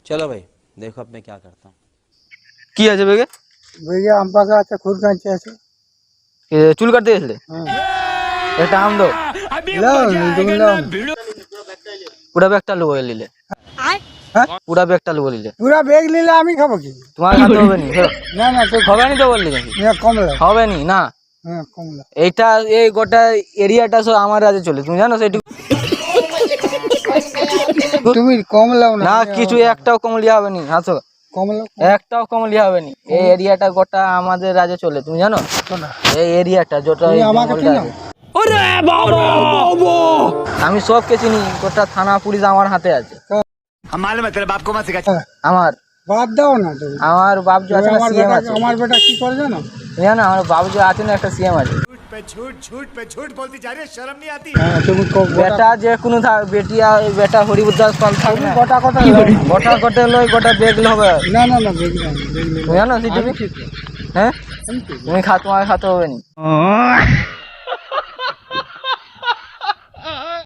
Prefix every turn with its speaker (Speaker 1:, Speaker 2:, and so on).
Speaker 1: चलो भाई देखो अब मैं क्या करता हूँ।
Speaker 2: কি আছে বেগে?
Speaker 3: বেগে আম পাকা আছে, খুর কাঁচি আছে।
Speaker 2: চুল কাটতে গেছিলে? একটা আম দাও।
Speaker 3: লাও, তুমি লাও।
Speaker 2: পুরা ব্যাগটা লোক নিলে।
Speaker 3: হ্যাঁ?
Speaker 2: পুরা ব্যাগটা লোক নিলে।
Speaker 3: পুরা বেগ নিলে আমি খাবো কি?
Speaker 2: তোমার খাতে হবে নি।
Speaker 3: না না, তো
Speaker 2: হবে নি তো বললি নাকি?
Speaker 3: কমলা।
Speaker 2: হবে নি না।
Speaker 3: হ্যাঁ, কমলা।
Speaker 2: এইটা এই গোটা এরিয়াটা সব আমার রাজে চলে, তুমি জানো সেটুকু?
Speaker 3: তুমি কমলাও না।
Speaker 2: না কিছু একটাও কমলিয়া হবে নি। হাসো,
Speaker 3: কমলা
Speaker 2: একটাও কমলিয়া হবে নি। এই এরিয়াটা গোটা আমাদের রাজে চলে, তুমি জানো?
Speaker 3: না।
Speaker 2: এই এরিয়াটা যেটা
Speaker 3: তুমি আমাকে চিনো?
Speaker 2: আমি সবকে চিনি, গোটা থানা পুলিশ আমার হাতে আছে। আমার
Speaker 3: বাদ দাও না তুমি।
Speaker 2: আমার বাবজু আছে না,
Speaker 3: আমার
Speaker 2: সিএম
Speaker 3: বেটা,
Speaker 2: আছে,
Speaker 3: আমার বেটা কি করে জানো?
Speaker 2: জানো? আমার বাবজু আছে না, একটা সিএম আছে।
Speaker 3: হ্যাঁ, তুমি
Speaker 2: বেটা যে কোনো বেটিয়া বেটা হরিবুদ্দাস পাল থাকবে না।
Speaker 3: গোটা কথা
Speaker 2: গোটা গোটা লই গোটা বেগ হবে,
Speaker 3: না না না, বেগ না, বেগ নেই।
Speaker 2: তুমি জানো সেটুকু? হ্যাঁ, তুমি তোমার খাতে হবে নি।